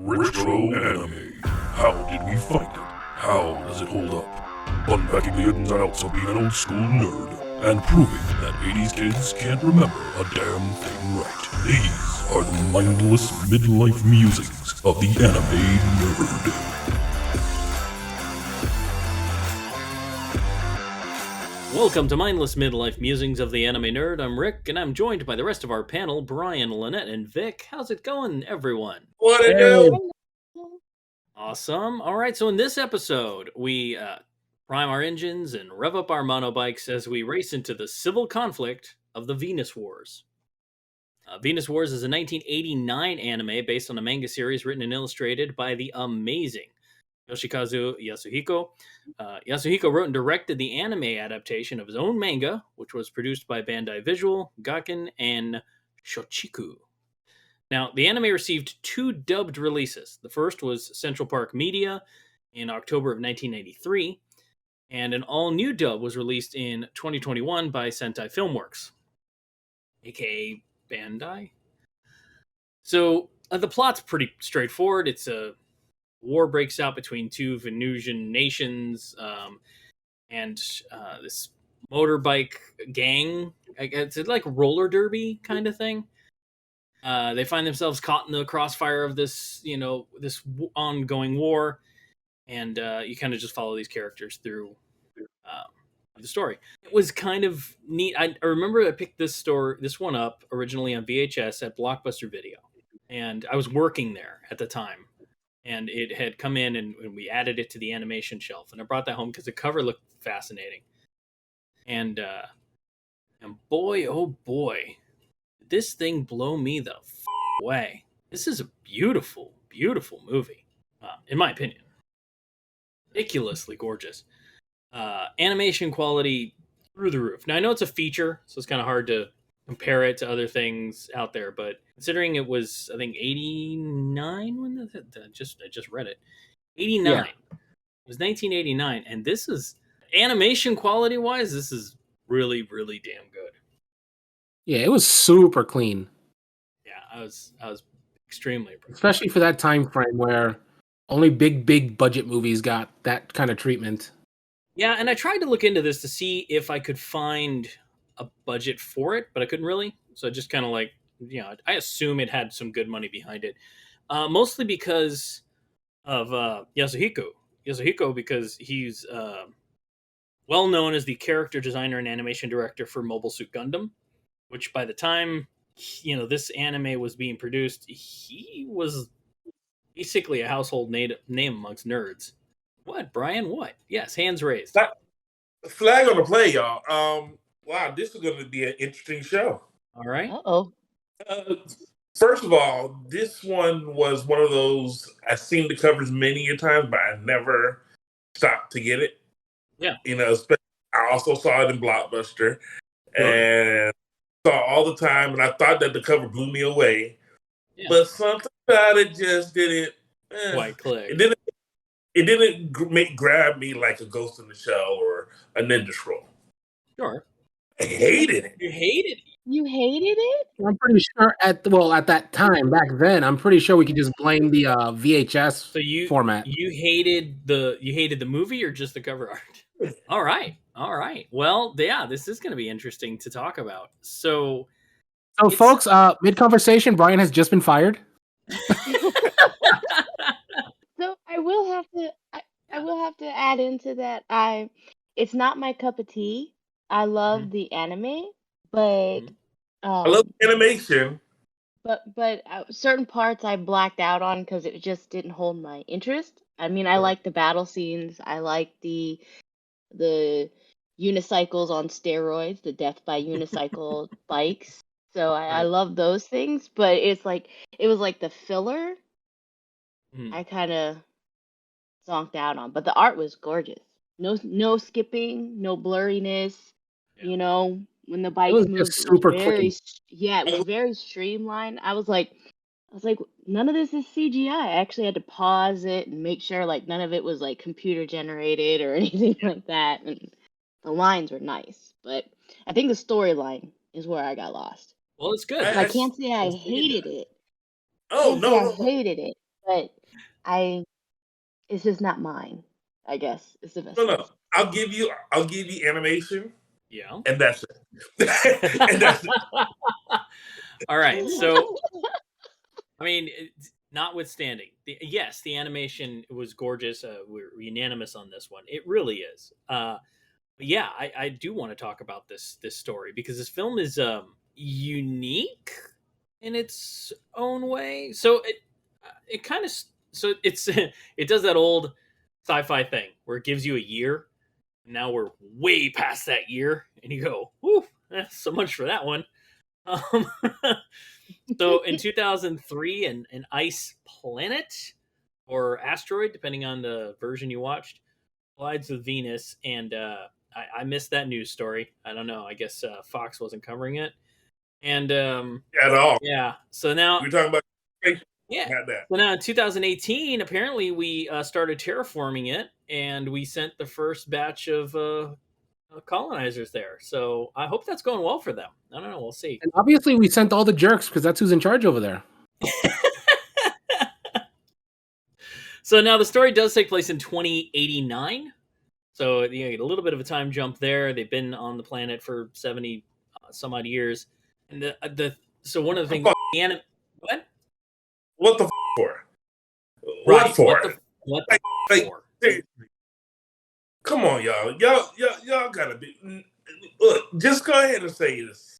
Retro anime. How did we find it? How does it hold up? Unpacking the ins and outs of being an old school nerd and proving that 80s kids can't remember a damn thing right. These are the mindless midlife musings of the anime nerd. Welcome to Mindless Midlife Musings of the Anime Nerd. I'm Rick, and I'm joined by the rest of our panel, Brian, Lynette, and Vic. How's it going, everyone? What it do? Awesome. All right, so in this episode, we prime our engines and rev up our monobikes as we race into the civil conflict of the Venus Wars. Venus Wars is a 1989 anime based on a manga series written and illustrated by the amazing Yoshikazu Yasuhiko. Yasuhiko wrote and directed the anime adaptation of his own manga, which was produced by Bandai Visual, Gakken, and Shochiku. Now, the anime received two dubbed releases. The first was Central Park Media in October of 1993, and an all-new dub was released in 2021 by Sentai Filmworks, aka Bandai. So, the plot's pretty straightforward. It's a war breaks out between two Venusian nations, and this motorbike gang. It's like roller derby kind of thing. They find themselves caught in the crossfire of this, this ongoing war, and you kind of just follow these characters through the story. It was kind of neat. I remember I picked this one up originally on VHS at Blockbuster Video, and I was working there at the time. And it had come in, and we added it to the animation shelf. And I brought that home because the cover looked fascinating. And boy, oh boy, did this thing blow me the away. This is a beautiful, beautiful movie, in my opinion. Ridiculously gorgeous. Animation quality through the roof. Now, I know it's a feature, so it's kind of hard to compare it to other things out there, but considering it was, I think, 89 when I just read it. 89. Yeah. It was 1989, and this is animation quality wise, this is really, really damn good. Yeah, it was super clean. Yeah, I was extremely impressed. Especially for that time frame where only big budget movies got that kind of treatment. Yeah, and I tried to look into this to see if I could find a budget for it, but I couldn't really. So I just kind of I assume it had some good money behind it. Mostly because of Yasuhiko. Yasuhiko, because he's well known as the character designer and animation director for Mobile Suit Gundam, which by the time this anime was being produced, he was basically a household name amongst nerds. What, Brian? What? Yes, hands raised. Flag on the play, y'all. Wow, this is going to be an interesting show. All right. Uh-oh. First of all, this one was one of those, I've seen the covers many a times, but I never stopped to get it. Yeah. I also saw it in Blockbuster and saw all the time, and I thought that the cover blew me away. Yeah. But something about it just didn't quite click. It didn't grab me like a Ghost in the Shell or a Ninja Scroll. Sure. I hated it. You hated it? You hated it? I'm pretty sure at that time, back then, I'm pretty sure we could just blame the VHS format. You hated the movie or just the cover art? All right. Well, yeah, this is going to be interesting to talk about. So folks, mid-conversation, Brian has just been fired. So I will have to add into that. It's not my cup of tea. I love the anime, but I love animation. But certain parts I blacked out on because it just didn't hold my interest. I mean, I like the battle scenes. I like the unicycles on steroids, the death by unicycle bikes. So I love those things, but it was like the filler. I kind of zonked out on, but the art was gorgeous. No skipping, no blurriness. Yeah. When the bike moved, super clean. It was very streamlined. I was like, none of this is CGI. I actually had to pause it and make sure none of it was computer generated or anything like that. And the lines were nice, but I think the storyline is where I got lost. Well, it's good. I can't say I hated it. Oh, no. I hated it. but it's just not mine. I guess is the best. No. I'll give you animation. Yeah. And that's it. And that's it. All right. So, I mean, notwithstanding, yes, the animation was gorgeous. We're unanimous on this one. It really is. But yeah, I do want to talk about this story because this film is unique in its own way. So it kind of it does that old sci-fi thing where it gives you a year. Now we're way past that year, and you go, "Whew, so much for that one." Um, so in 2003, an ice planet or asteroid, depending on the version you watched, collides with Venus, and I missed that news story. I don't know. I guess Fox wasn't covering it, and At all. yeah. So now we're talking about not that. So now in 2018, apparently we started terraforming it, and we sent the first batch of colonizers there. So I hope that's going well for them. I don't know. We'll see. And obviously, we sent all the jerks because that's who's in charge over there. So now the story does take place in 2089. So you get a little bit of a time jump there. They've been on the planet for 70 some odd years, and so one of the things what the for? Right. What for? What the for? Come on, y'all gotta be. Look, just go ahead and say this.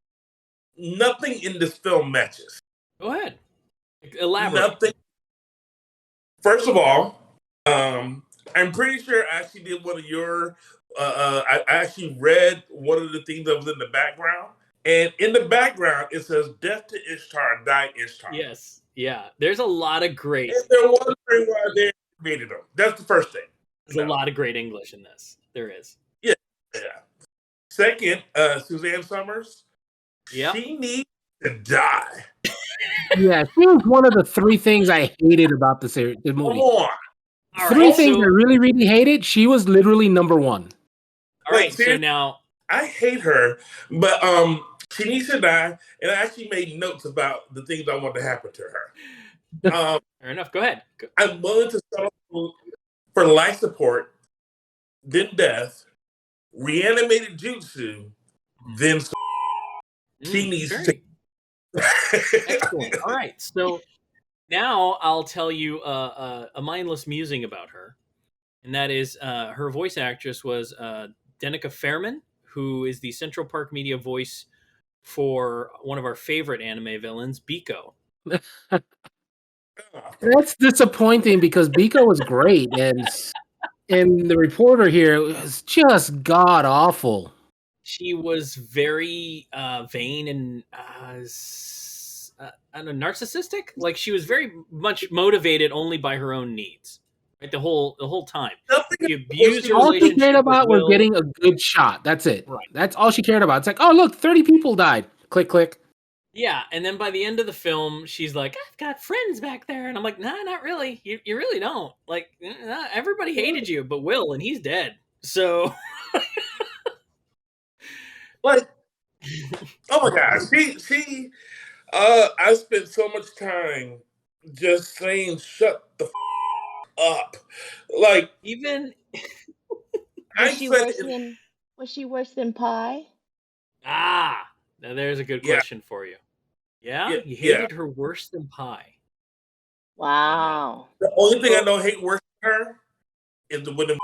Nothing in this film matches. Go ahead. Elaborate. Nothing. First of all, I'm pretty sure I actually did one of your. I actually read one of the things that was in the background, and in the background it says "Death to Ishtar, die Ishtar." Yes, yeah. There's a lot of great. And they're wondering why they created them. That's the first thing. There's a lot of great English in this. There is. Yeah. Second, Suzanne Summers. Yeah. She needs to die. Yeah, she was one of the three things I hated about the movie. Come on. Three things I really, really hated. She was literally number one. All right, so now I hate her, but she needs to die, and I actually made notes about the things I want to happen to her. Fair enough. Go ahead. I'm willing to settle for life support, then death, reanimated jutsu, then she needs to. Excellent. All right, so now I'll tell you a mindless musing about her, and that is her voice actress was Danica Fairman, who is the Central Park Media voice for one of our favorite anime villains, Biko. That's disappointing because Biko was great, and the reporter here was just god awful. She was very vain and narcissistic. Like she was very much motivated only by her own needs. Right, the whole time. She abused her all she cared about was Will. getting a good shot. That's it. Right. That's all she cared about. It's like, oh look, 30 people died. Click, click. Yeah, and then by the end of the film, she's like, "I've got friends back there," and I'm like, "Nah, not really. You really don't. Like, everybody hated you, but Will, and he's dead. So, like, oh my God, she. I spent so much time just saying, "Shut the up." Like even was she worse than Pie? Ah, now there's a good question for you. Yeah, you hated her worse than Pie. Wow. The only thing I don't hate worse than her is the women.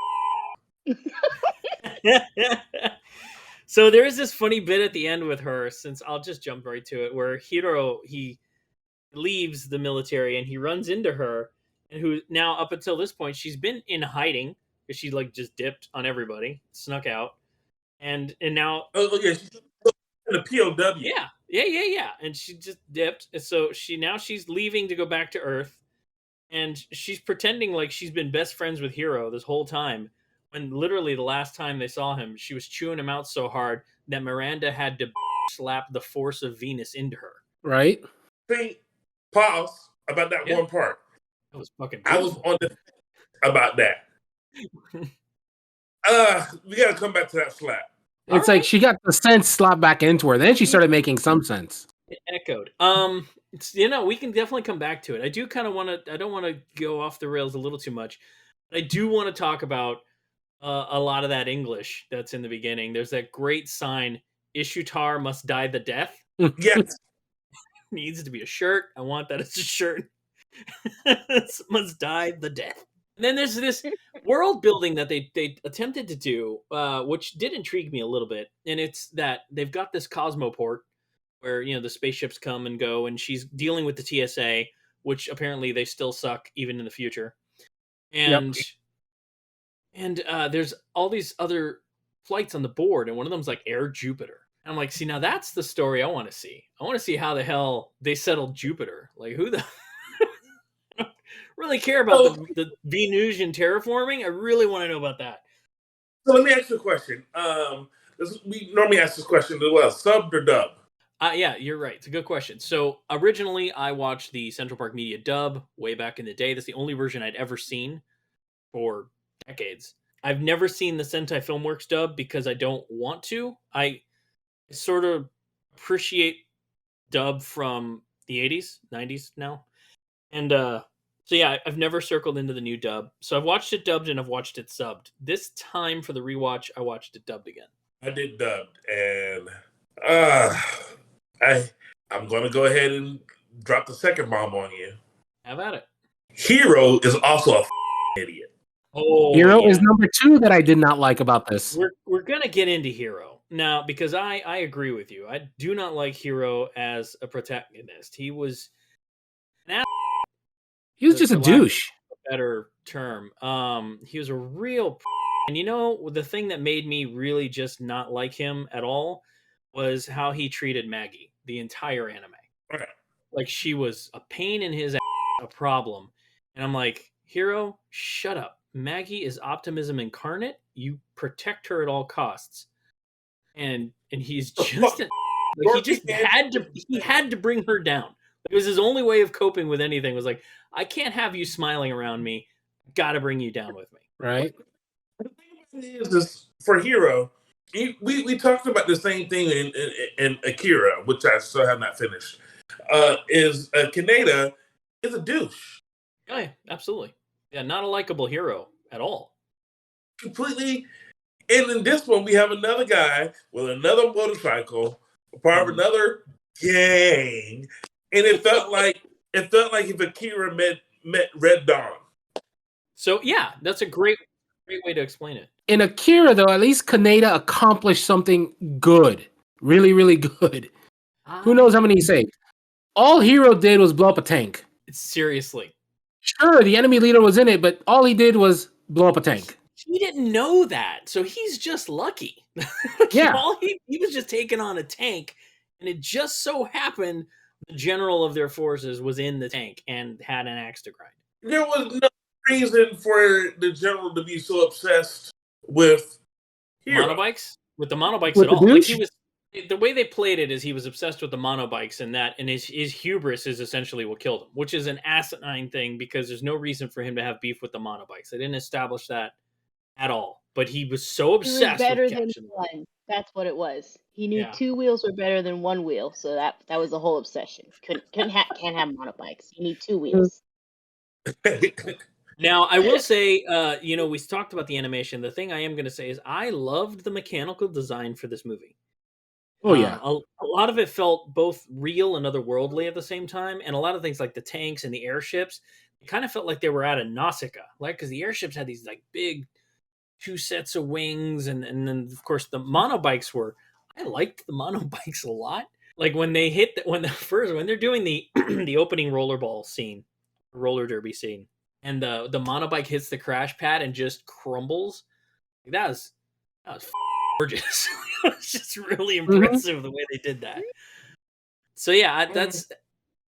So there is this funny bit at the end with her, since I'll just jump right to it, where Hiro, he leaves the military and he runs into her, and who now up until this point she's been in hiding because she like just dipped on everybody, snuck out, and now she's in a POW. Yeah, and she just dipped, and so she's leaving to go back to Earth, and she's pretending like she's been best friends with Hiro this whole time. When literally the last time they saw him, she was chewing him out so hard that Miranda had to slap the force of Venus into her. Right? See, pause about that one part. That was fucking beautiful. I was on the about that. We gotta come back to that slap. It's like she got the sense slapped back into her. Then she started making some sense. It echoed. It's, you know, we can definitely come back to it. I do kind of want to. I don't want to go off the rails a little too much. I do want to talk about a lot of that English that's in the beginning. There's that great sign: "Ishutar must die the death." Yes. Needs to be a shirt. I want that as a shirt. Must die the death. And then there's this world building that they attempted to do, which did intrigue me a little bit. And it's that they've got this Cosmoport where, you know, the spaceships come and go, and she's dealing with the TSA, which apparently they still suck even in the future. Yep. And there's all these other flights on the board, and one of them's like Air Jupiter. And I'm like, see, now that's the story I want to see. I want to see how the hell they settled Jupiter. Like, who the I don't really care about the Venusian terraforming. I really want to know about that. So let me ask you a question. We normally ask this question as well: subbed or dub? Yeah, you're right. It's a good question. So originally, I watched the Central Park Media dub way back in the day. That's the only version I'd ever seen for decades. I've never seen the Sentai Filmworks dub because I don't want to. I sort of appreciate dub from the 80s, 90s now. And so yeah, I've never circled into the new dub. So I've watched it dubbed and I've watched it subbed. This time for the rewatch, I watched it dubbed again. I did dubbed, and I'm gonna go ahead and drop the second bomb on you. Have at it. Hero is also a idiot. Oh, Hero is yeah. number 2 that I did not like about this. We're gonna get into Hero now because I agree with you. I do not like Hero as a protagonist. He was an He was just a douche. better term. He was a real and you know the thing that made me really just not like him at all was how he treated Maggie the entire anime. Okay. Like she was a pain in his ass, a problem. And I'm like, Hero, shut up. Maggie is optimism incarnate. You protect her at all costs. And he's just like he had to bring her down. It was his only way of coping with anything was like, I can't have you smiling around me. Gotta bring you down with me. Right. The thing is this for Hero. We talked about the same thing in Akira, which I still have not finished. Is Kaneda is a douche. Oh, yeah, absolutely. Yeah, not a likable hero at all. Completely. And in this one, we have another guy with another motorcycle, part of another gang, and it felt like if Akira met Red Dawn. So yeah, that's a great way to explain it. In Akira, though, at least Kaneda accomplished something good. Really, really good. Who knows how many he saved? All Hero did was blow up a tank. Seriously. Sure, the enemy leader was in it, but all he did was blow up a tank. He didn't know that, so he's just lucky. Yeah. He was just taking on a tank, and it just so happened the general of their forces was in the tank and had an axe to grind. There was no reason for the general to be so obsessed with Hero. Monobikes? With the monobikes With at the all. Like douche? he was the way they played it is he was obsessed with the monobikes and his hubris is essentially what killed him, which is an asinine thing because there's no reason for him to have beef with the monobikes. They didn't establish that at all. But he was so obsessed It was better with than catching them. one. That's what it was. He knew Yeah. 2 wheels were better than 1 wheel, so that was the whole obsession. Can't have monobikes. You need 2 wheels. Now, I will say, we talked about the animation. The thing I am going to say is I loved the mechanical design for this movie. Oh, yeah. A lot of it felt both real and otherworldly at the same time. And a lot of things like the tanks and the airships, it kind of felt like they were out of Nausicaa. Like, because the airships had these like big 2 sets of wings. And then, of course, the monobikes I liked the monobikes a lot. Like when they when they're doing the the opening roller derby scene. And the monobike hits the crash pad and just crumbles. That was gorgeous. It was just really impressive the way they did that. So yeah, that's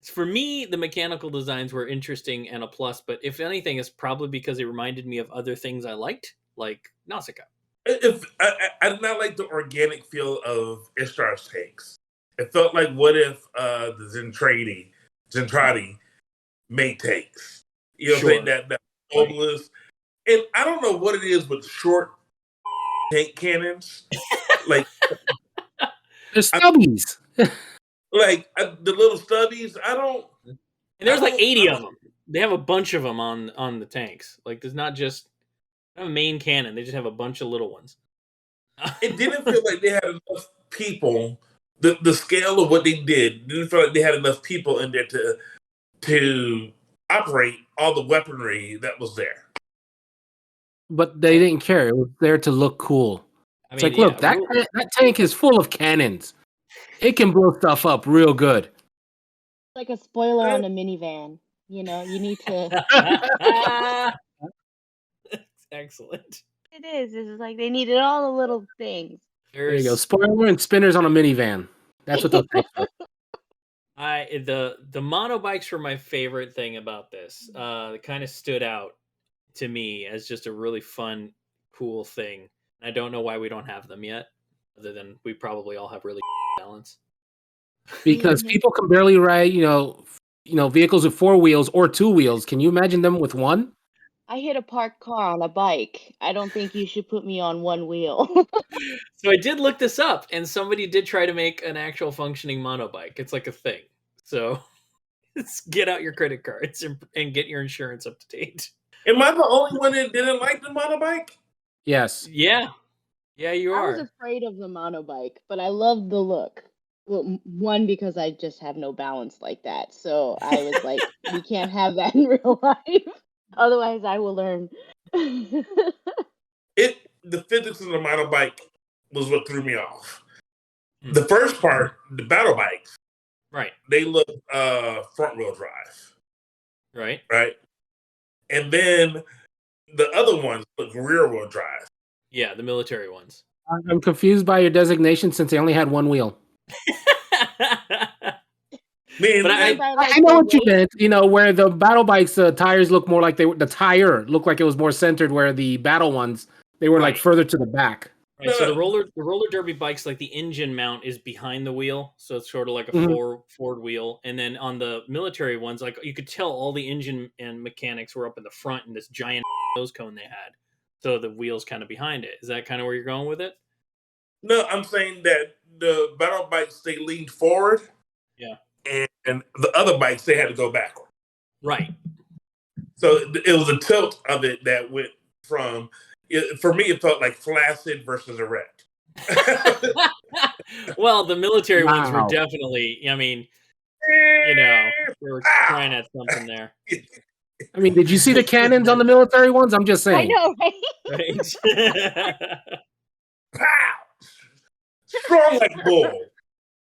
for me. The mechanical designs were interesting and a plus, but if anything, it's probably because it reminded me of other things I liked, like Nausicaa. I did not like the organic feel of Ishtar's tanks. It felt like what if the Zentradi made tanks. You know what I'm saying? That homeless. And I don't know what it is with short tank cannons. Like They're stubbies. Like the little stubbies, I don't. And there's like 80 I of them. They have a bunch of them on the tanks. Like there's not just a main cannon. They just have a bunch of little ones. It didn't feel like they had enough people. The scale of what they didn't feel like they had enough people in there to operate all the weaponry that was there. But they didn't care. It was there to look cool. It's like, look, that tank is full of cannons. It can blow stuff up real good. Like a spoiler on a minivan. You know, you need to. Excellent. It is. It's like they needed all the little things. There you go. Spoiler and spinners on a minivan. That's what those tanks are. The monobikes were my favorite thing about this. It kind of stood out to me as just a really fun, cool thing. I don't know why we don't have them yet, other than we probably all have really balance. Because people can barely ride, vehicles with 4 wheels or 2 wheels. Can you imagine them with 1? I hit a parked car on a bike. I don't think you should put me on 1 wheel. So I did look this up, and somebody did try to make an actual functioning monobike. It's like a thing. So get out your credit cards and get your insurance up to date. Am I the only one that didn't like the monobike? Yes. Yeah. Yeah, you are. I was afraid of the monobike, but I loved the look. Well, one, because I just have no balance like that. So I was like, we can't have that in real life. Otherwise, I will learn. The physics of the monobike was what threw me off. The first part, the battle bikes, right? They look front wheel drive, right? And then the other ones look rear wheel drive. Yeah, the military ones. I'm confused by your designation since they only had 1 wheel. But I know what you meant. Where the battle bikes, the tires look more like the tire looked like it was more centered, where the battle ones they were like further to the back. Right. So the roller derby bikes, like the engine mount is behind the wheel, so it's sort of like a forward wheel. And then on the military ones, like you could tell all the engine and mechanics were up in the front in this giant nose cone they had. So the wheel's kind of behind it. Is that kind of where you're going with it? No, I'm saying that the battle bikes they leaned forward. Yeah. And the other bikes they had to go backward. Right. So it was a tilt of it that went from. For me, it felt like flaccid versus erect. Well, the military ones were definitely. I mean, they were trying at something there. I mean, did you see the cannons on the military ones? I'm just saying. I know, right? Pow! Strong like bull.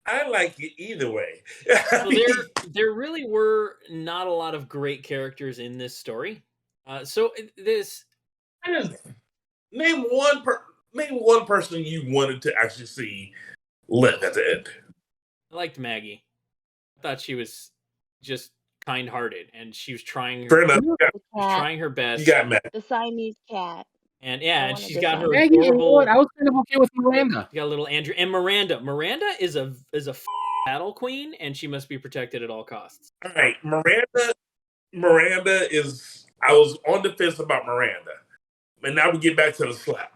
I like it either way. So there really were not a lot of great characters in this story. Name one person you wanted to actually see live at the end. I liked Maggie. I thought she was just kind-hearted, and she was trying. Fair enough. Trying her best. You got Maggie. The Siamese cat. And and she's got her Maggie, adorable. I was kind of okay with Miranda. You got little Andrew and Miranda. Miranda is a battle queen, and she must be protected at all costs. All right, Miranda is. I was on the fence about Miranda, and now we get back to the slap.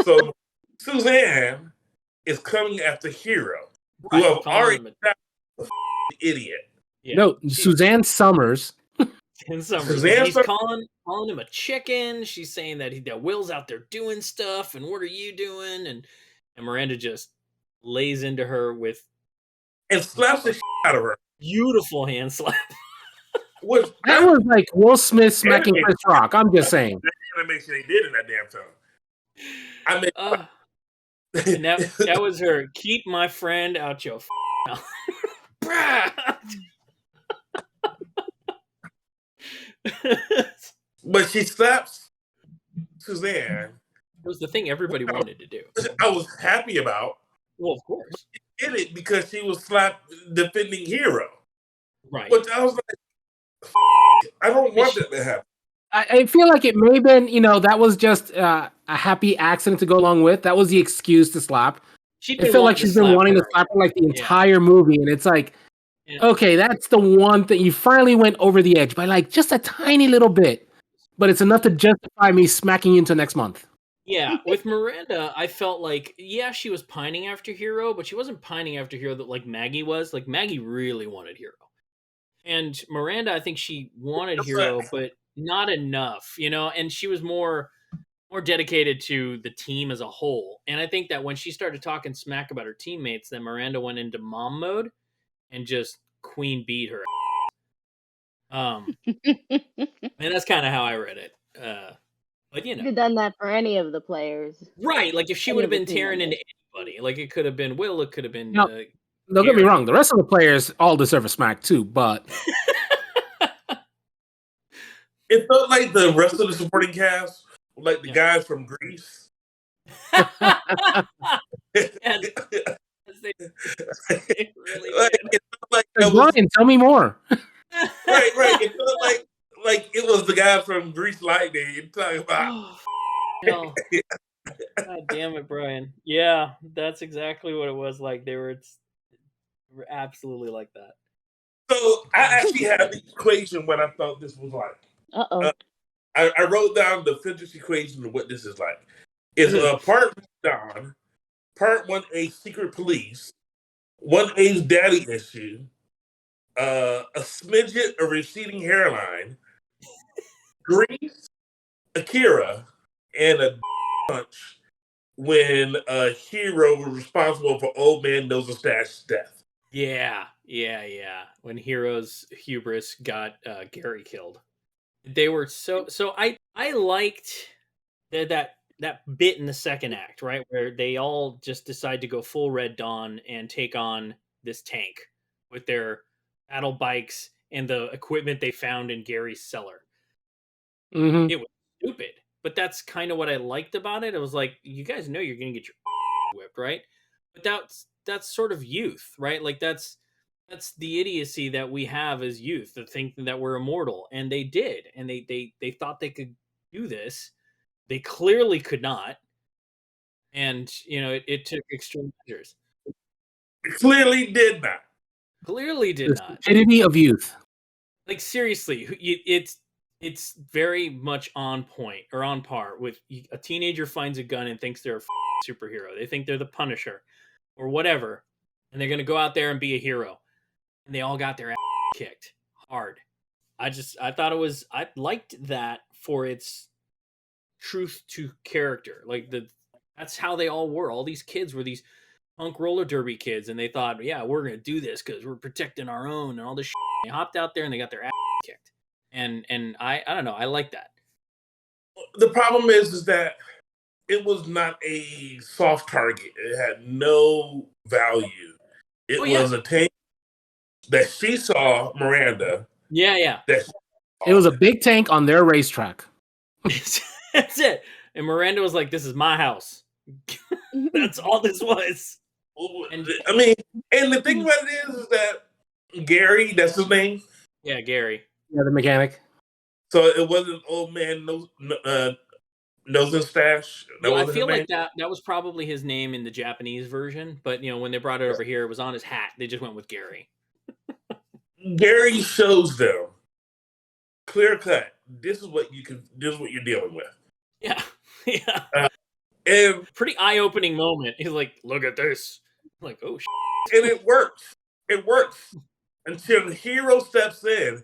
So Suzanne is coming after Hero, who have already got the idiot. Yeah. No, Suzanne Summers. She's calling him a chicken. She's saying that Will's out there doing stuff, and what are you doing? And Miranda just lays into her with and slaps the shit out of her. Beautiful hand slap. That was like Will Smith smacking Chris Rock. I'm just saying. That's the animation they did in that damn film. And that was her. Keep my friend out your mouth. But she slaps Suzanne. It was the thing everybody wanted to do. I was happy about. Well, of course. She did it because she was defending Hero. Right. But I was like, I don't want that to happen. I feel like it may have been, that was just a happy accident to go along with. That was the excuse to slap. It felt like she's been wanting to slap her like the entire movie. And it's like, okay, that's the one thing. You finally went over the edge by like just a tiny little bit. But it's enough to justify me smacking you into next month. Yeah, with Miranda, I felt like, yeah, she was pining after Hero, but she wasn't pining after Hero that like Maggie was. Like Maggie really wanted Hero. And Miranda, I think she wanted Hero, but not enough, and she was more dedicated to the team as a whole. And I think that when she started talking smack about her teammates, then Miranda went into mom mode and just queen beat her. And that's kind of how I read it. But Could have done that for any of the players. Right, like if she would have been tearing into anybody, like it could have been Will, it could have been. Don't get me wrong, the rest of the players all deserve a smack too, but it felt like the rest of the supporting cast, like the guys from Greece. It really did. Brian, tell me more. Right. It felt like it was the guy from Grease Lightning you're talking about. Oh, God damn it, Brian. Yeah, that's exactly what it was like. They were absolutely like that. So I actually had the equation what I thought this was like. Uh-oh. I wrote down the physics equation of what this is like. It's part Don, part 1A secret police, 1A's daddy issue, a smidget, a receding hairline, Grease, Akira, and a punch when a hero was responsible for Old Man Nose Stash's death. Yeah. When Hero's hubris got Gary killed, they were so. I liked that bit in the second act, right, where they all just decide to go full Red Dawn and take on this tank with their battle bikes and the equipment they found in Gary's cellar. Mm-hmm. It was stupid, but that's kind of what I liked about it. It was like, you guys know you're gonna get your whipped, right? But that's sort of youth, right? Like that's the idiocy that we have as youth, to think that we're immortal, and they did, and they thought they could do this. They clearly could not, and it took extreme measures. Clearly did not. Clearly did not. The stupidity of youth. Like seriously, it's very much on point or on par with a teenager finds a gun and thinks they're a superhero. They think they're the Punisher or whatever, and they're gonna go out there and be a hero, and they all got their ass kicked hard. I liked that for its truth to character. Like that's how they all were. All these kids were these punk roller derby kids, and they thought, yeah, we're gonna do this because we're protecting our own and all this shit. They hopped out there and they got their ass kicked. And I don't know, I like that. The problem is that it was not a soft target. It had no value. It was a tank that she saw, Miranda. Yeah. It was a big tank on their racetrack. That's it. And Miranda was like, this is my house. That's all this was. And the thing about it is that Gary, that's his name. Yeah, Gary. Yeah, the mechanic. So it wasn't Old Man Nose and Stash. I feel like that was probably his name in the Japanese version, but when they brought it over here, it was on his hat. They just went with Gary. Gary shows them clear cut. This is what you're dealing with. Yeah. And pretty eye-opening moment. He's like, look at this. I'm like, oh shit. And it works. It works until the hero steps in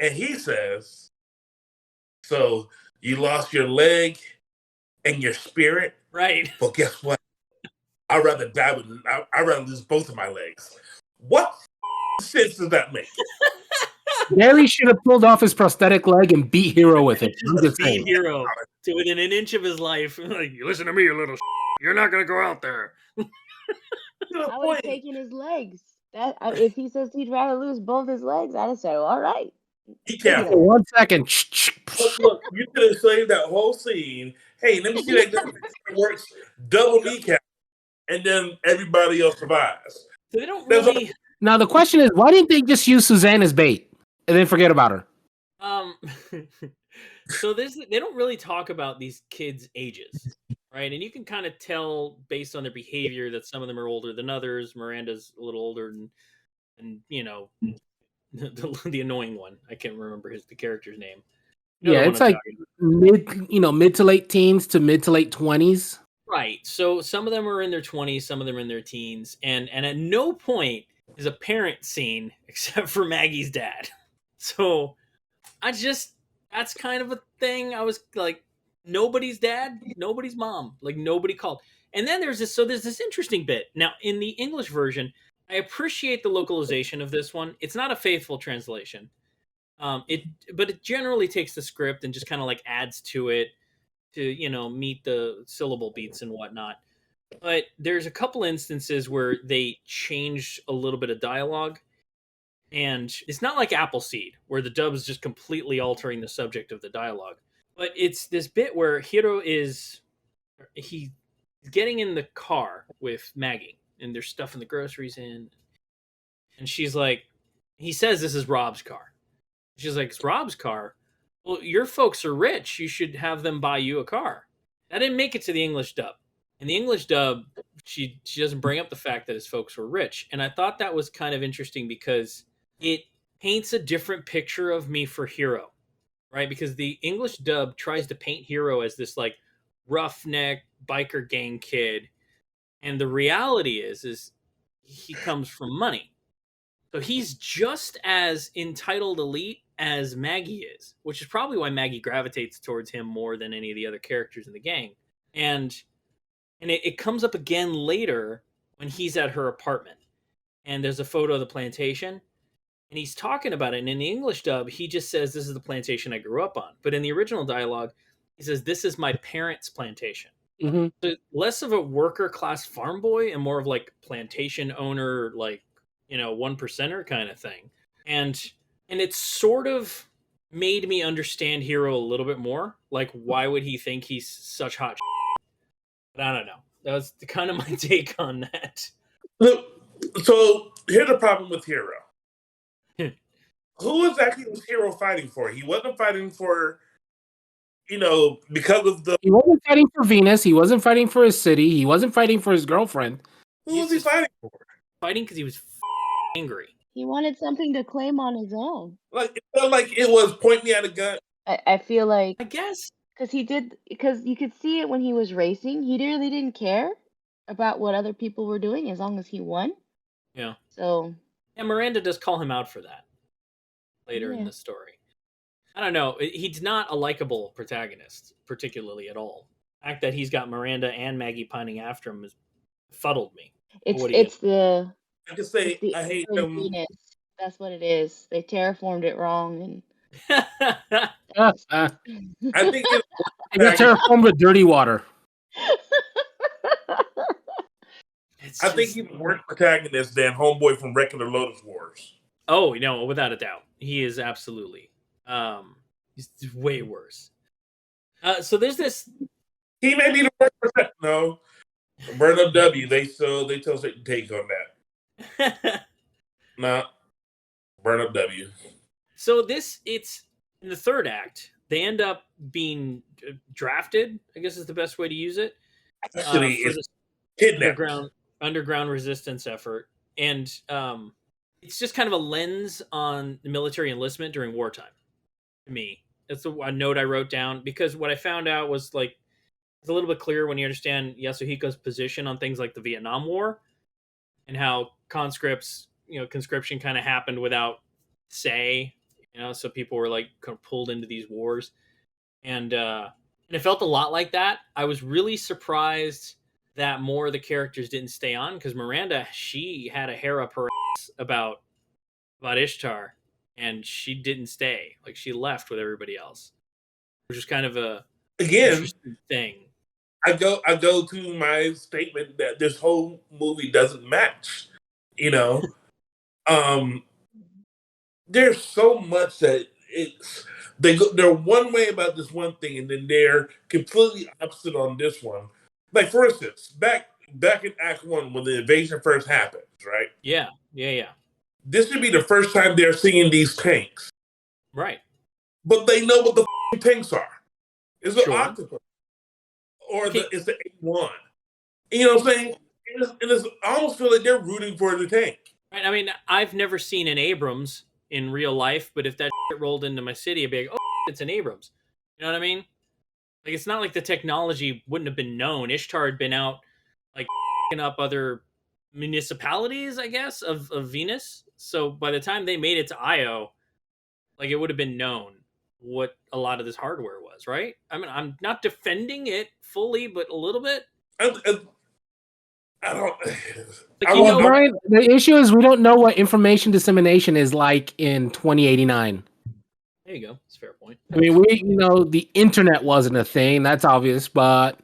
and he says, so you lost your leg and your spirit? Right. Well, guess what? I'd rather I'd rather lose both of my legs. What sense does that make? Gary should have pulled off his prosthetic leg and beat Hero with it. Beat Hero to within an inch of his life. Like, you listen to me, you little you're not going to go out there. I would have taken his legs. If he says he'd rather lose both his legs, I'd have said, all right. Yeah. 1 second. Look, you could have saved that whole scene. Hey, let me see that gun. It works double kneecap, and then everybody else survives. So they don't really. Now the question is, why didn't they just use Suzanne as bait and then forget about her? So they don't really talk about these kids' ages, right? And you can kind of tell based on their behavior that some of them are older than others. Miranda's a little older, and the annoying one. I can't remember the character's name. Yeah, it's like mid to late teens to mid to late 20s. Right. So some of them are in their 20s, some of them are in their teens, and at no point is a parent scene except for Maggie's dad. So that's kind of a thing. I was like, nobody's dad, nobody's mom, like nobody called. And then there's this interesting bit. Now in the English version, I appreciate the localization of this one. It's not a faithful translation. But it generally takes the script and just kind of like adds to it to meet the syllable beats and whatnot. But there's a couple instances where they change a little bit of dialogue, and it's not like Appleseed where the dub is just completely altering the subject of the dialogue. But it's this bit where Hiro he's getting in the car with Maggie, and there's stuff in the groceries in, and she's like, he says this is Rob's car. She's like, it's Rob's car? Well, your folks are rich. You should have them buy you a car. That didn't make it to the English dub. In the English dub, she doesn't bring up the fact that his folks were rich. And I thought that was kind of interesting because it paints a different picture of me for Hiro, right? Because the English dub tries to paint Hiro as this like roughneck biker gang kid. And the reality is he comes from money. So he's just as entitled elite as Maggie is, which is probably why Maggie gravitates towards him more than any of the other characters in the gang. And it comes up again later when he's at her apartment, and there's a photo of the plantation, and he's talking about it. And in the English dub, he just says, "This is the plantation I grew up on." But in the original dialogue, he says, "This is my parents' plantation." Mm-hmm. So less of a worker class farm boy and more of like plantation owner, like one percenter kind of thing. And it sort of made me understand Hiro a little bit more. Like, why would he think he's such hot shit? But I don't know. That was kind of my take on that. So here's the problem with Hiro. Who exactly was Hiro fighting for? He wasn't fighting for, because of the... He wasn't fighting for Venus. He wasn't fighting for his city. He wasn't fighting for his girlfriend. Who was he fighting for? Fighting because he was angry. He wanted something to claim on his own. Like, it felt like it was pointing at a gun. I feel like... I guess. Because you could see it when he was racing. He really didn't care about what other people were doing as long as he won. Yeah. So... And Miranda does call him out for that later in the story. I don't know. He's not a likable protagonist, particularly at all. The fact that he's got Miranda and Maggie pining after him has fuddled me. It's the... I can say I hate him. Venus. That's what it is. They terraformed it wrong, and I think they terraformed with dirty water. I think he's a worse protagonist than Homeboy from Regular Lotus Wars. Oh no, without a doubt, he is absolutely. He's way worse. So there's this. He may be the worst protagonist. No, Burn Up W. They tell certain take on that. Nah, Burn Up W. So it's in the third act. They end up being drafted, I guess is the best way to use it. Actually, it's kidnapped. Underground resistance effort, and it's just kind of a lens on the military enlistment during wartime. To me, that's a note I wrote down, because what I found out was like it's a little bit clearer when you understand Yasuhiko's position on things like the Vietnam War and how conscription kind of happened without say, so people were like kind of pulled into these wars, and it felt a lot like that. I was really surprised that more of the characters didn't stay on, because Miranda, she had a hair up her ass about Ishtar, and she didn't stay. Like, she left with everybody else, which is kind of a interesting thing. I go to my statement that this whole movie doesn't match. There's so much that they're one way about this one thing, and then they're completely opposite on this one. Like, for instance, back in Act 1, when the invasion first happens, right? Yeah. This should be the first time they're seeing these tanks. Right. But they know what the tanks are. It's an octopus. Or it's the A1. You know what I'm saying? I almost feel like they're rooting for the tank. Right. I mean, I've never seen an Abrams in real life, but if that shit rolled into my city, I'd be like, oh, it's an Abrams. You know what I mean? Like, it's not like the technology wouldn't have been known. Ishtar had been out, like, up other municipalities, I guess, of Venus. So by the time they made it to Io, like, it would have been known what a lot of this hardware was, right? I mean, I'm not defending it fully, but a little bit. I don't. Like, Brian, the issue is we don't know what information dissemination is like in 2089. There you go. That's a fair point. I mean, the internet wasn't a thing. That's obvious, but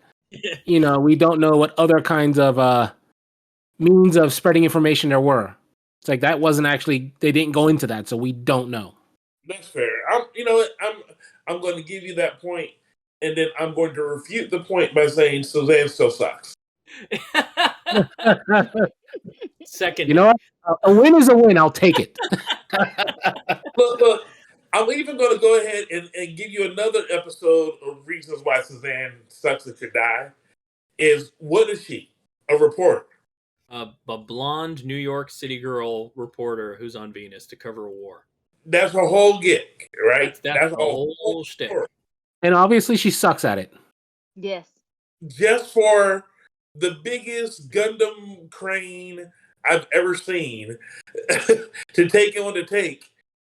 we don't know what other kinds of means of spreading information there were. It's like that wasn't actually. They didn't go into that, so we don't know. That's fair. I'm going to give you that point, and then I'm going to refute the point by saying Suzanne still sucks. Second, you know what? A win is a win. I'll take it. Look, I'm even going to go ahead and give you another episode of reasons why Suzanne sucks and should die. What is she? A reporter. A blonde New York City girl reporter who's on Venus to cover a war. That's her whole gig, right? That's the whole shtick. And obviously she sucks at it. Yes. Just for the biggest Gundam crane I've ever seen to take on the take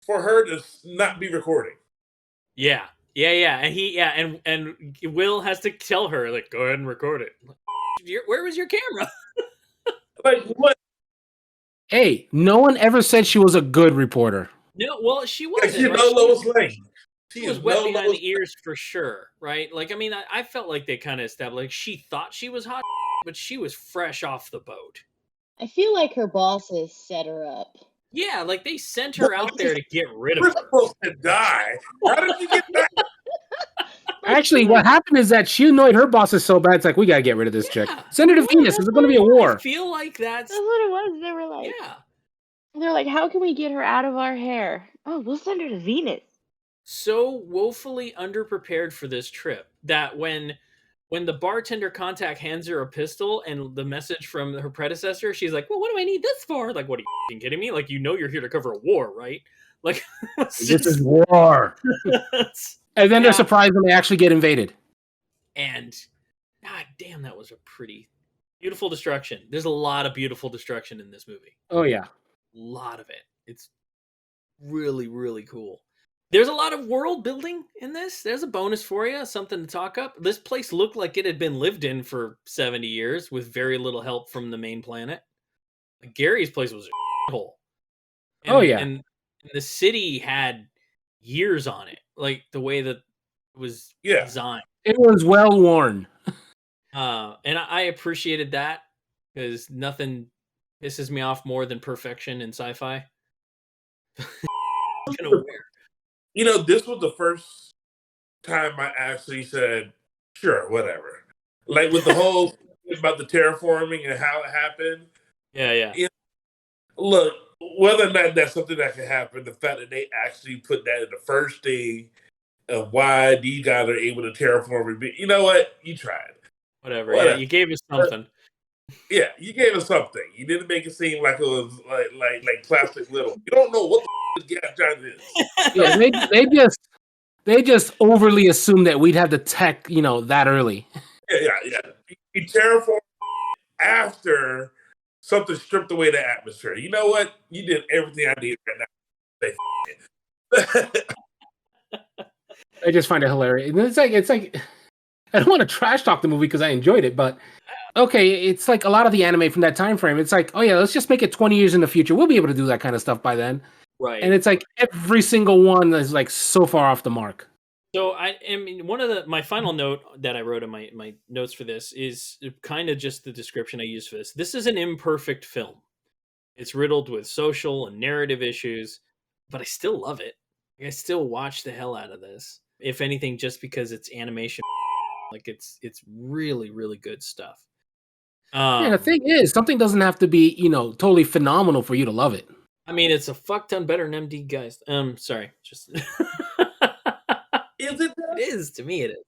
for her to not be recording. Yeah. And Will has to tell her, like, go ahead and record it. Where was your camera? Like, what? Hey, no one ever said she was a good reporter. No, well, she wasn't. She Lois Lane. She was wet behind the ears for sure, right? Like, I mean, I felt like they kind of established, like, she thought she was hot, but she was fresh off the boat. I feel like her bosses set her up. Yeah, like they sent her out there to get rid of her. Supposed to die. How did she get that? Actually, what happened is that she annoyed her bosses so bad, it's like, we gotta get rid of this chick. Send her to Venus. There's going to be a war. I feel like that's what it was. They were like, they're like, how can we get her out of our hair? Oh, we'll send her to Venus. So woefully underprepared for this trip that when the bartender contact hands her a pistol and the message from her predecessor, she's like, well, what do I need this for? Like, what, are you kidding me? Like, you're here to cover a war, right? Like, this is war. And then they're surprised when they actually get invaded. And god damn, that was a pretty beautiful destruction. There's a lot of beautiful destruction in this movie. Oh yeah. A lot of it. It's really, really cool. There's a lot of world building in this. There's a bonus for you, something to talk up. This place looked like it had been lived in for 70 years with very little help from the main planet. Like, Gary's place was a hole. And the city had years on it, like the way that it was designed. It was well worn. And I appreciated that because nothing pisses me off more than perfection in sci-fi. This was the first time I actually said, sure, whatever. Like with the whole about the terraforming and how it happened. Yeah. Look, whether or not that's something that can happen, the fact that they actually put that in the first thing of why these guys are able to terraform, you know what? You tried. Whatever. Yeah, you gave us something. Yeah, you gave us something. You didn't make it seem like it was like Plastic Little. You don't know what the gas giant is. Yeah, they just overly assumed that we'd have the tech, that early. Yeah. You terraform after something stripped away the atmosphere. You know what? You did everything I did right now. I just find it hilarious. And it's like I don't want to trash talk the movie because I enjoyed it, but okay, it's like a lot of the anime from that time frame. It's like, oh yeah, let's just make it 20 years in the future. We'll be able to do that kind of stuff by then. Right. And it's like every single one is like so far off the mark. So I mean, one of my final note that I wrote in my notes for this is kind of just the description I used for this. This is an imperfect film. It's riddled with social and narrative issues, but I still love it. I still watch the hell out of this. If anything, just because it's animation, like it's really, really good stuff. The thing is, something doesn't have to be, totally phenomenal for you to love it. I mean, it's a fuck ton better than MD Guys. Sorry, just Is it? It is to me. It is.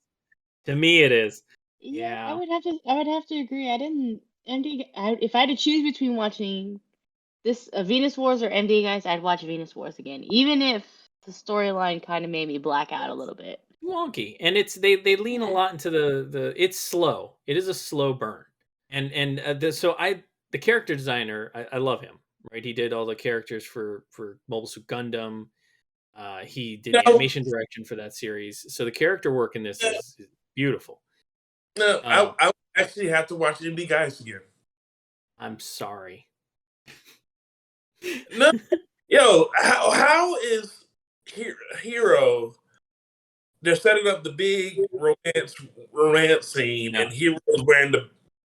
To me, it is. Yeah, I would have to agree. I didn't if I had to choose between watching this Venus Wars or MD Guys, I'd watch Venus Wars again, even if the storyline kind of made me black out a little bit. Wonky, and they lean a lot into the it's slow. It is a slow burn, and the character designer, I love him. Right, he did all the characters for Mobile Suit Gundam. He did animation direction for that series, so the character work in this is beautiful. No, I actually have to watch MD Guys again. I'm sorry. No, yo, how is Hero? They're setting up the big romance scene, and Hero's wearing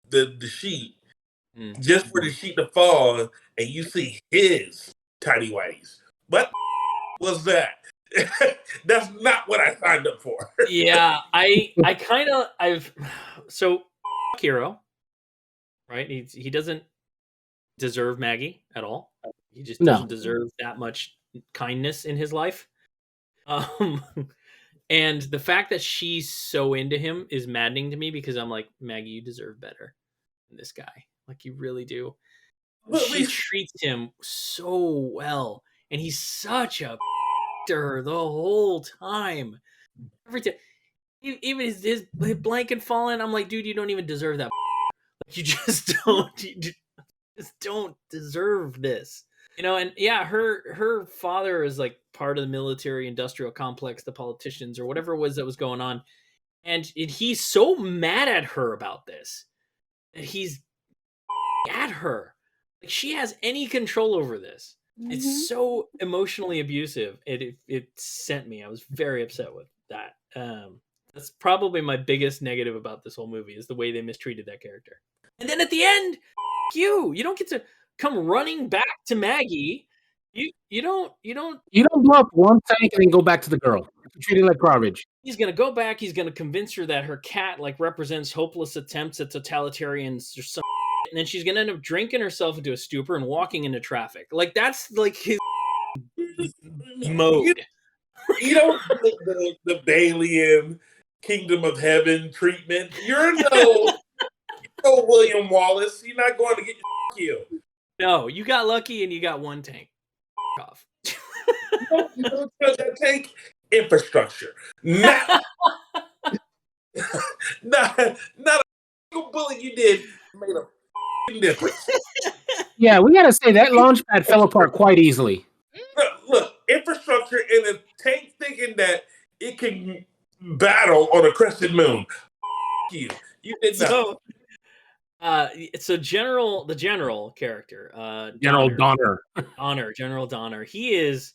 the sheet just for the sheet to fall, and you see his tiny whities. What was that? That's not what I signed up for. Yeah, so Hero, right? He doesn't deserve Maggie at all. He just doesn't deserve that much kindness in his life. And the fact that she's so into him is maddening to me, because I'm like, Maggie, you deserve better than this guy. Like, you really do. She treats him so well, and he's such a to her the whole time. Every time, even his blanket falling, I'm like, dude, you don't even deserve that. Like, you just don't. You just don't deserve this. And yeah, her father is like part of the military industrial complex, the politicians or whatever it was that was going on, and he's so mad at her about this that he's at her. Like, she has any control over this. It's so emotionally abusive. It sent me. I was very upset with that. That's probably my biggest negative about this whole movie, is the way they mistreated that character. And then at the end, you don't get to come running back to Maggie. You don't blow up one tank and then go back to the girl. Treat it like garbage. He's gonna go back. He's gonna convince her that her cat like represents hopeless attempts at totalitarians or some, and then she's gonna end up drinking herself into a stupor and walking into traffic. Like, that's like his mode. You don't get the Balian Kingdom of Heaven treatment. You're no William Wallace. You're not going to get your killed. No, you got lucky and you got one tank. Off. You don't that tank infrastructure. Not a single bullet you did made a difference. Yeah, we gotta say that launch pad fell apart quite easily. Look, infrastructure in a tank thinking that it can battle on a crescent moon. You did not. So the general character, General Donner. General Donner. He is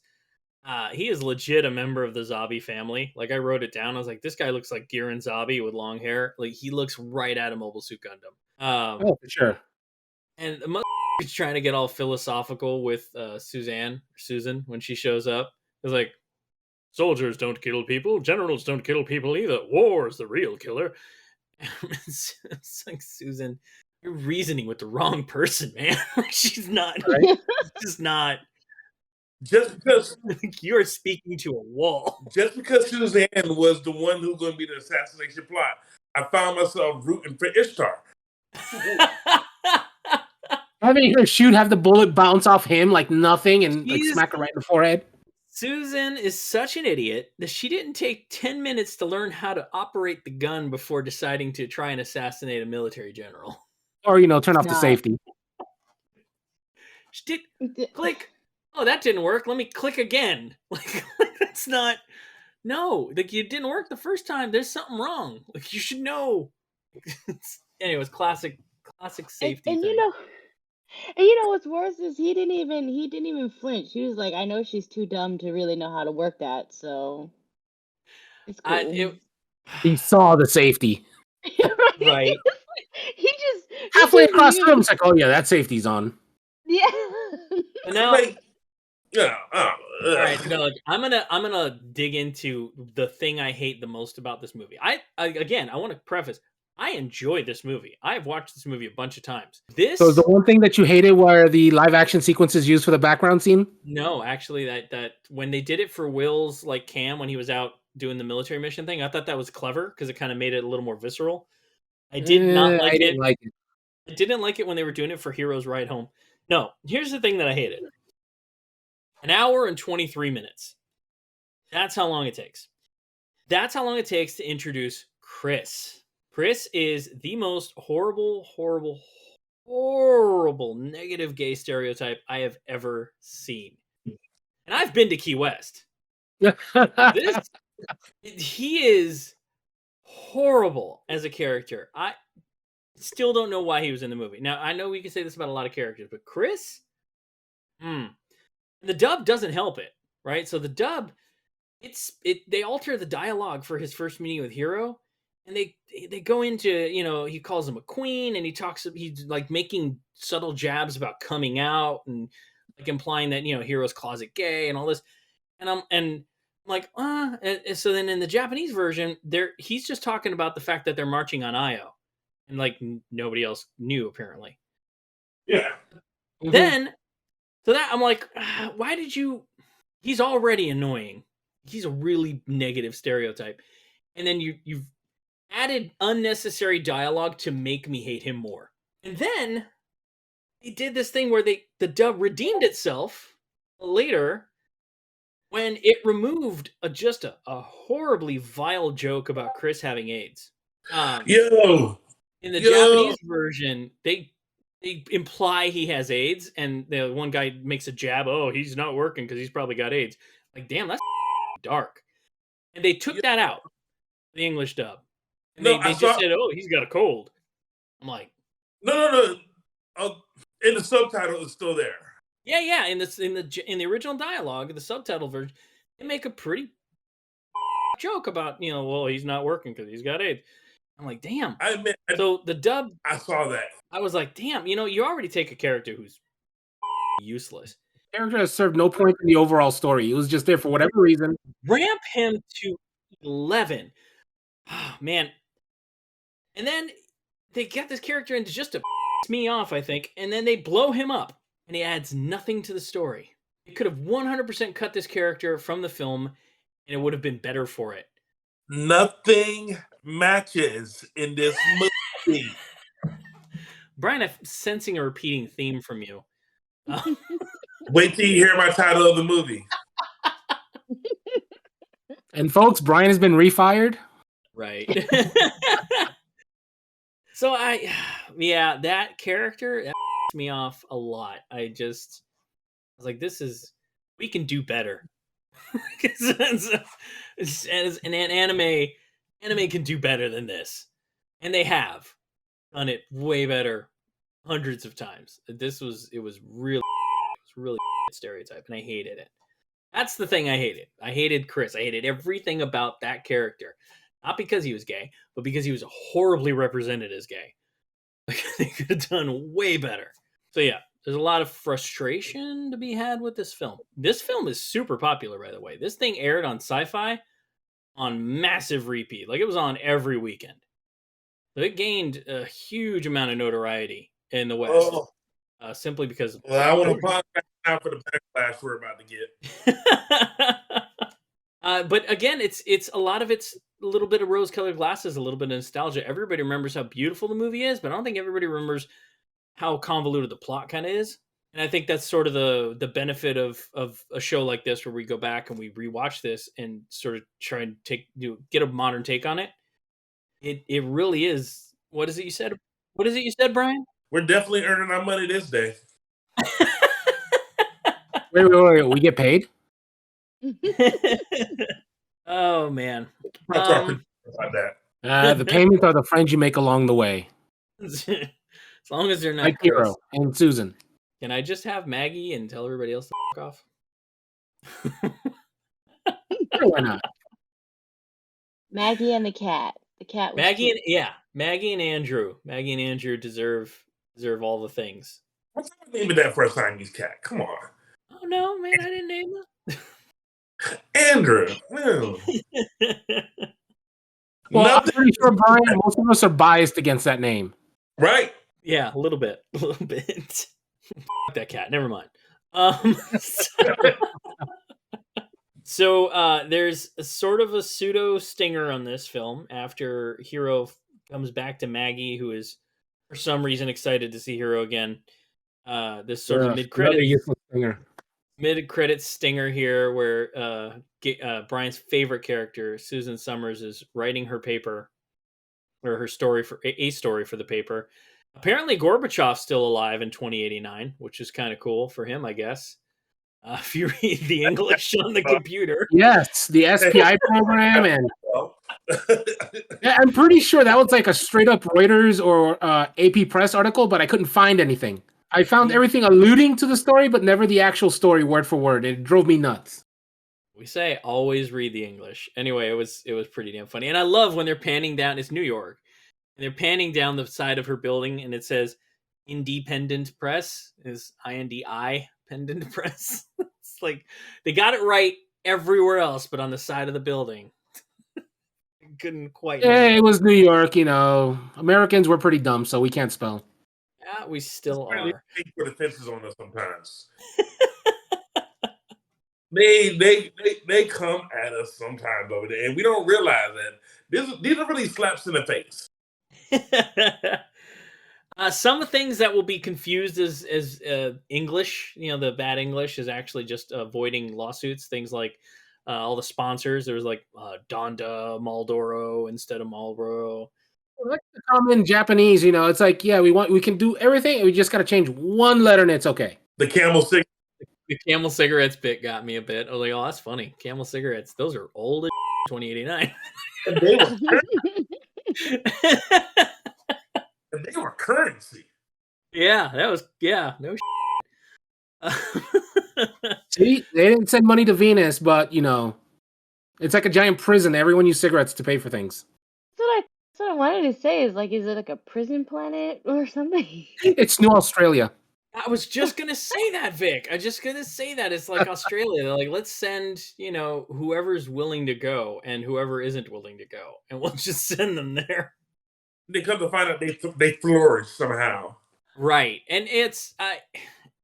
legit a member of the Zabi family. Like, I wrote it down. I was like, this guy looks like Giran Zabi with long hair. Like, he looks right out of Mobile Suit Gundam. Oh, for sure. And the is trying to get all philosophical with Susan when she shows up. It's like, soldiers don't kill people, generals don't kill people either. War is the real killer. It's like, Susan, you're reasoning with the wrong person, man. She's not. Right? She's not. Just because you are speaking to a wall. Just because Suzanne was the one who's going to be the assassination plot, I found myself rooting for Ishtar. Having her have the bullet bounce off him like nothing and like smack her right in the forehead. Susan is such an idiot that she didn't take 10 minutes to learn how to operate the gun before deciding to try and assassinate a military general. Or, turn off the safety. She did click. Oh, that didn't work. Let me click again. Like, that's not. No, like, it didn't work the first time. There's something wrong. Like, you should know. Anyways, classic safety. And you know what's worse is he didn't even flinch. He was like, I know she's too dumb to really know how to work that, so it's cool. He saw the safety. Right. He just halfway across the room, it's like, oh yeah, that safety's on. Yeah. Now, all right, no, I'm gonna dig into the thing I hate the most about this movie. I want to preface, I enjoy this movie. I've watched this movie a bunch of times. So the one thing that you hated were the live action sequences used for the background scene? No, actually, that when they did it for Will's like cam when he was out doing the military mission thing, I thought that was clever because it kind of made it a little more visceral. I did not like it. I didn't like it when they were doing it for Hero's Ride Home. No, here's the thing that I hated. 1 hour and 23 minutes. That's how long it takes. That's how long it takes to introduce Chris. Chris is the most horrible, horrible, horrible negative gay stereotype I have ever seen. And I've been to Key West. He is horrible as a character. I still don't know why he was in the movie. Now, I know we can say this about a lot of characters, but Chris, the dub doesn't help it, right? So the dub, they alter the dialogue for his first meeting with Hero, and they go into, he calls him a queen, and he's like making subtle jabs about coming out and like implying that Hero's closet gay and all this, and I'm like, and so then in the Japanese version, he's just talking about the fact that they're marching on Io, and like nobody else knew apparently. Yeah. Mm-hmm. Then, so that I'm like, why did you? He's already annoying. He's a really negative stereotype, and then you've added unnecessary dialogue to make me hate him more. And then they did this thing where the dub redeemed itself later when it removed just a horribly vile joke about Chris having AIDS. In the Japanese version, they imply he has AIDS, and the one guy makes a jab. Oh, he's not working because he's probably got AIDS. Like, damn, that's dark. And they took that out, the English dub. And they just said, oh, he's got a cold. I'm like, no. In the subtitle, it's still there. Yeah. In the original dialogue, the subtitle version, they make a pretty joke about, well, he's not working because he's got AIDS. I'm like, damn. So the dub, I saw that. I was like, damn, you already take a character who's useless. The character has served no point in the overall story. He was just there for whatever reason. Ramp him to 11. Oh, man. And then they get this character into just to piss me off, I think, and then they blow him up, and he adds nothing to the story. It could have 100% cut this character from the film, and it would have been better for it. Nothing matches in this movie. Brian, I'm sensing a repeating theme from you. Wait till you hear my title of the movie. And folks, Brian has been refired. Right. So that character pissed me off a lot. I was like, we can do better. As an anime can do better than this, and they have done it way better hundreds of times. It was really stereotype, and I hated it. That's the thing I hated. I hated Chris. I hated everything about that character. Not because he was gay, but because he was horribly represented as gay. Like, they could have done way better. So yeah, there's a lot of frustration to be had with this film. This film is super popular, by the way. This thing aired on Sci-Fi on massive repeat. Like, it was on every weekend. So it gained a huge amount of notoriety in the West. Simply because... Well, I want to apologize now for the backlash we're about to get. But again, it's a lot of it's a little bit of rose-colored glasses, a little bit of nostalgia. Everybody remembers how beautiful the movie is, but I don't think everybody remembers how convoluted the plot kind of is. And I think that's sort of the benefit of a show like this, where we go back and we rewatch this and sort of try and get a modern take on it. It really is. What is it you said? What is it you said, Brian? We're definitely earning our money this day. Wait. We get paid? Oh man. About that. The payments are the friends you make along the way. As long as they're not like Hero and Susan. Can I just have Maggie and tell everybody else to fuck off? Sure, why not? Maggie and the cat. The cat was Maggie cute. Maggie and Andrew. Maggie and Andrew deserve all the things. What's the name of that first Siamese cat? Come on. Oh no, man, I didn't name him. Andrew. No. Well, I'm pretty sure, Brian, most of us are biased against that name. Right. Yeah, a little bit. That cat. Never mind. So there's a sort of a pseudo stinger on this film after Hero comes back to Maggie, who is for some reason excited to see Hero again. This sort of mid-credit stinger here, where Brian's favorite character, Susan Summers, is writing her paper or her story for a story for the paper. Apparently, Gorbachev's still alive in 2089, which is kind of cool for him, I guess. If you read the English on the computer, yes, the SPI program, and yeah, I'm pretty sure that was like a straight up Reuters or AP Press article, but I couldn't find anything. I found everything alluding to the story, but never the actual story word for word. It drove me nuts. We say always read the English. Anyway, it was pretty damn funny, and I love when they're panning down. It's New York, and they're panning down the side of her building, and it says Independent Press is INDI Pendant Press. It's like they got it right everywhere else, but on the side of the building, couldn't quite. Yeah, it was New York. Americans were pretty dumb, so we can't spell. Yeah, we still are. They put the fences on us sometimes. They come at us sometimes over there, and we don't realize that these are really slaps in the face. Some things that will be confused as English, the bad English, is actually just avoiding lawsuits. Things like all the sponsors. There was like Donda Marlboro instead of Marlboro. Like the common Japanese, it's like, yeah, we can do everything. We just got to change one letter, and it's okay. The Camel cigarette. The Camel cigarettes bit got me a bit. I was like, oh, that's funny. Camel cigarettes, those are old as 2089. And they were currency. Yeah, that was no. See, they didn't send money to Venus, but it's like a giant prison. Everyone used cigarettes to pay for things. That's what I wanted to say. Is it like a prison planet or something? It's New Australia. I was just gonna say that, Vic. I was just gonna say that it's like Australia. They're like, let's send whoever's willing to go and whoever isn't willing to go, and we'll just send them there. They come to find out they flourish somehow. Right, and it's I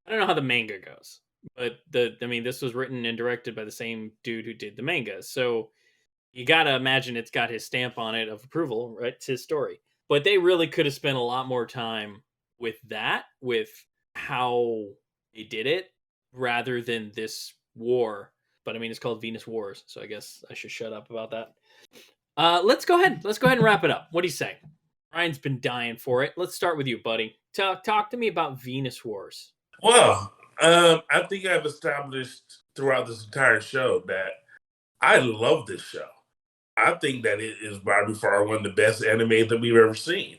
don't know how the manga goes, but this was written and directed by the same dude who did the manga, so you gotta imagine it's got his stamp on it of approval, right? It's his story, but they really could have spent a lot more time with how they did it rather than this war. But it's called Venus Wars, so I guess I should shut up about that. Let's go ahead and wrap it up. What do you say? Ryan's been dying for it. Let's start with you, buddy. Talk to me about Venus Wars. Well, I think I've established throughout this entire show that I love this show. I think that it is by far one of the best animes that we've ever seen.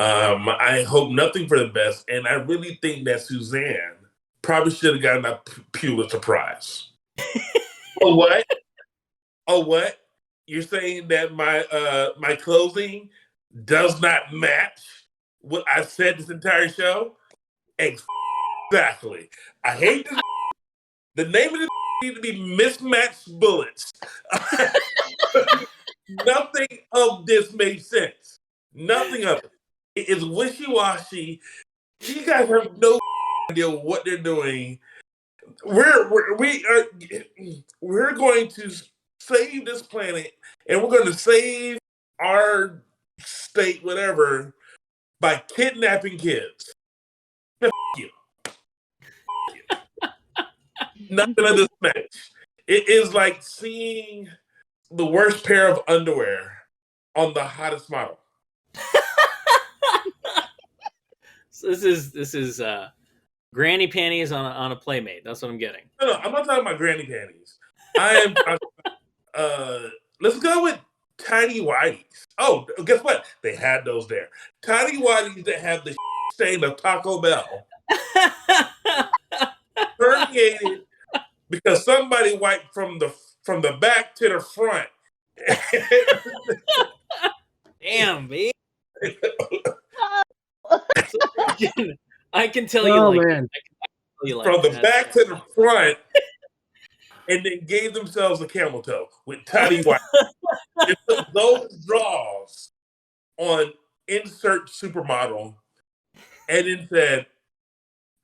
I hope nothing for the best, and I really think that Suzanne probably should have gotten a Pulitzer Prize. Oh, what? Oh, what? You're saying that my closing does not match what I said this entire show? Exactly. I hate this. The name of this needs to be Mismatched Bullets. Nothing of this made sense. Nothing of it. It is wishy-washy. You guys have no idea what they're doing. We're going to save this planet, and we're going to save our state, whatever, by kidnapping kids. F you. Nothing of this match. It is like seeing the worst pair of underwear on the hottest model. So this is granny panties on a playmate. That's what I'm getting. No, I'm not talking about granny panties. I am talking about, let's go with tiny whities. Oh, guess what? They had those there. Tiny whities that have the stain of Taco Bell. Permeated because somebody wiped from the back to the front. Damn, babe. I can tell you, man. From the back to the front, and then gave themselves a camel toe with tiny white. It put those draws on insert supermodel, and then said,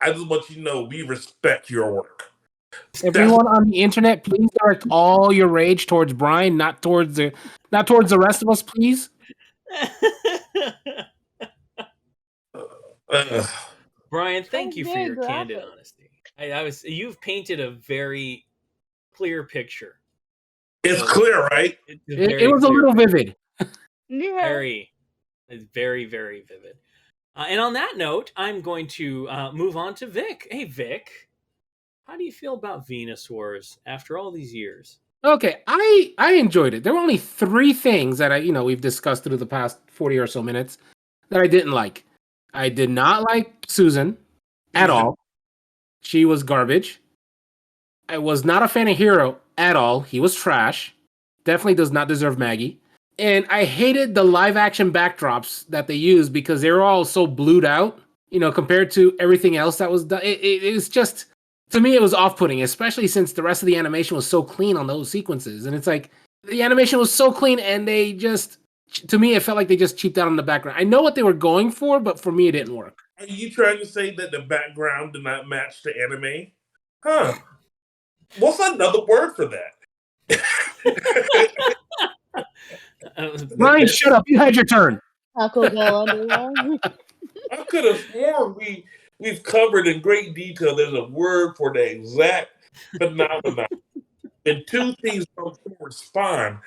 "I just want you to know we respect your work." Everyone on the internet, please direct all your rage towards Brian, not towards the rest of us, please. Brian, thank you for your candid honesty. You've painted a very clear picture It's clear, right? It was a little vivid. Yeah. It's very, very vivid. And on that note, I'm going to move on to Vic. Hey, Vic, how do you feel about Venus Wars after all these years? Okay, I enjoyed it. There were only 3 things that we've discussed through the past 40 or so minutes that I didn't like. I did not like Susan at all. She was garbage. I was not a fan of Hero at all. He was trash. Definitely does not deserve Maggie. And I hated the live action backdrops that they used because they were all so blued out, compared to everything else that was done. It was just, to me, it was off putting, especially since the rest of the animation was so clean on those sequences. And it's like, the animation was so clean and they just, to me, it felt like they just cheaped out on the background. I know what they were going for, but for me, it didn't work. Are you trying to say that the background did not match the anime? Huh. What's another word for that? Ryan, shut up. You had your turn. Taco Bell underwear. I could have sworn we've covered in great detail. There's a word for the exact phenomenon. And 2 things don't correspond.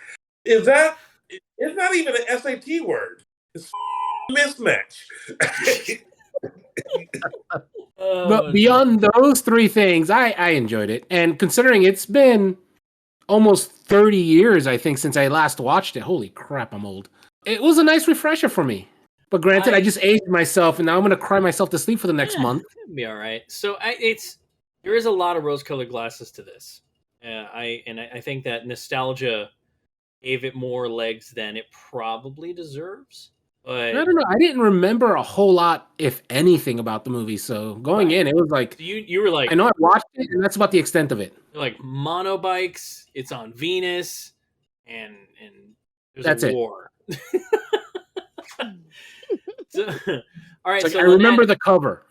It's not even an SAT word. It's mismatch. But beyond those 3 things, I enjoyed it. And considering it's been almost 30 years, I think, since I last watched it. Holy crap, I'm old. It was a nice refresher for me. But granted, I just aged myself, and now I'm going to cry myself to sleep for the next month. It'll be all right. So there is a lot of rose-colored glasses to this. I think that nostalgia gave it more legs than it probably deserves. But I don't know. I didn't remember a whole lot, if anything, about the movie. So going in, it was like you were like, I know I watched it, and that's about the extent of it. Like monobikes, it's on Venus, and there's that's a war. So, all right, like, so I remember the cover.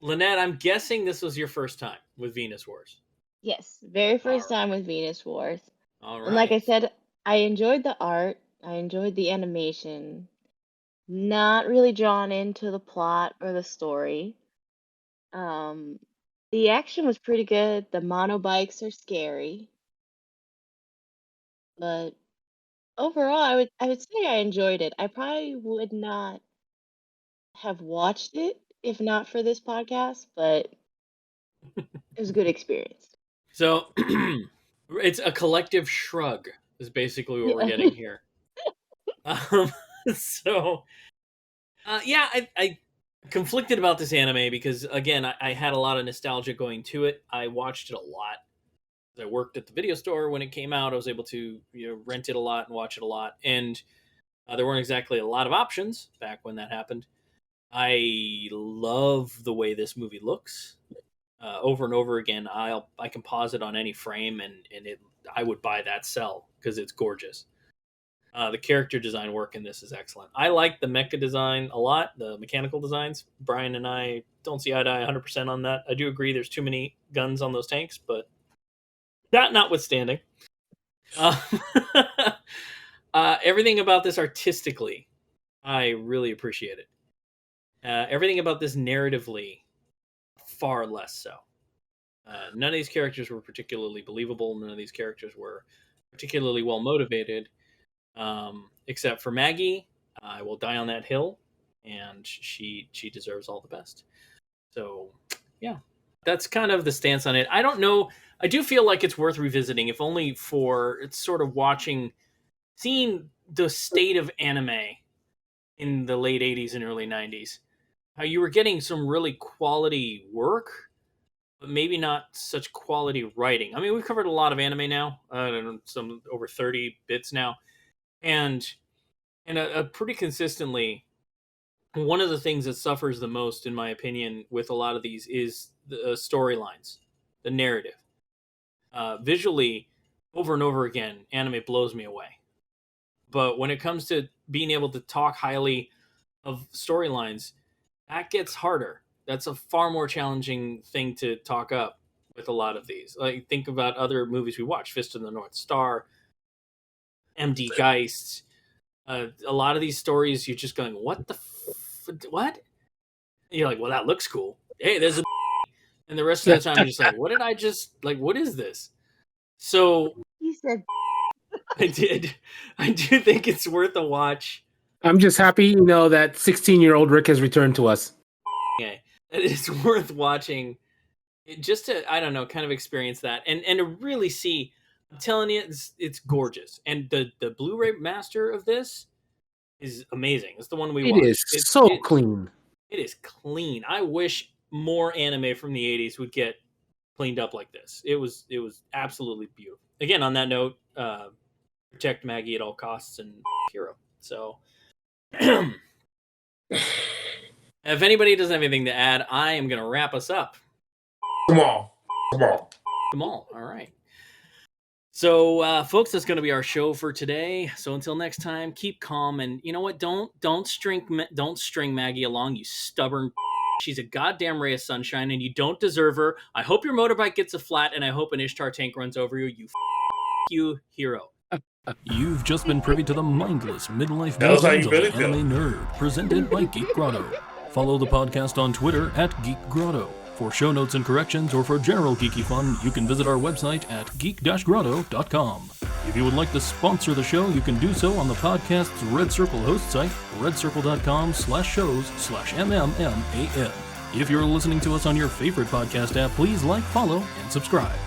Lynette, I'm guessing this was your first time with Venus Wars. Yes, very first time with Venus Wars. All right. And like I said, I enjoyed the art. I enjoyed the animation. Not really drawn into the plot or the story. The action was pretty good. The monobikes are scary. But overall, I would say I enjoyed it. I probably would not have watched it if not for this podcast, but it was a good experience. So it's a collective shrug is basically what we're getting here. So I conflicted about this anime because again I had a lot of nostalgia going to it. I watched it a lot. I worked at the video store when it came out. I was able to rent it a lot and watch it a lot, and there weren't exactly a lot of options back when that happened. I love the way this movie looks. Over and over again, I can pause it on any frame, and I would buy that cell because it's gorgeous. The character design work in this is excellent. I like the mecha design a lot, the mechanical designs. Brian and I don't see eye to eye 100% on that. I do agree there's too many guns on those tanks, but that notwithstanding, everything about this artistically, I really appreciate it. Everything about this narratively, far less so. None of these characters were particularly believable. None of these characters were particularly well motivated, except for Maggie. I will die on that hill, and she deserves all the best. So, yeah, that's kind of the stance on it. I don't know. I do feel like it's worth revisiting, if only for it's sort of seeing the state of anime in the late 80s and early 90s. How you were getting some really quality work, but maybe not such quality writing. I mean, we've covered a lot of anime now, some over 30 bits now, and pretty consistently, one of the things that suffers the most, in my opinion, with a lot of these is the storylines, the narrative. Visually, over and over again, anime blows me away. But when it comes to being able to talk highly of storylines, that gets harder. That's a far more challenging thing to talk up with a lot of these. Like, think about other movies we watched: Fist of the North Star, MD Geist. A lot of these stories, you're just going, "What the what?" And you're like, "Well, that looks cool." Hey, there's a, and the rest of the time, you're just like, "What did I just like? What is this?" So You said I did. I do think it's worth a watch. I'm just happy, that 16-year-old Rick has returned to us. Okay. It's worth watching just to, I don't know, kind of experience that and to really see. I'm telling you, it's gorgeous. And the Blu-ray master of this is amazing. It's the one we watched. It is so clean. It is clean. I wish more anime from the 80s would get cleaned up like this. It was absolutely beautiful. Again, on that note, protect Maggie at all costs and Hero. So if anybody doesn't have anything to add, I am going to wrap us up. Come on. All right. So, folks, that's going to be our show for today. So until next time, keep calm, and you know what? Don't string Maggie along, you stubborn. She's a goddamn ray of sunshine, and you don't deserve her. I hope your motorbike gets a flat, and I hope an Ishtar tank runs over you. You hero. You've just been privy to the mindless midlife That was how musings you of really the Anime Nerd, presented by Geek Grotto. Follow the podcast on Twitter at Geek Grotto. For show notes and corrections, or for general geeky fun, you can visit our website at geek-grotto.com. If you would like to sponsor the show, you can do so on the podcast's Red Circle host site, redcircle.com/shows/MMMAN. If you're listening to us on your favorite podcast app, please like, follow, and subscribe.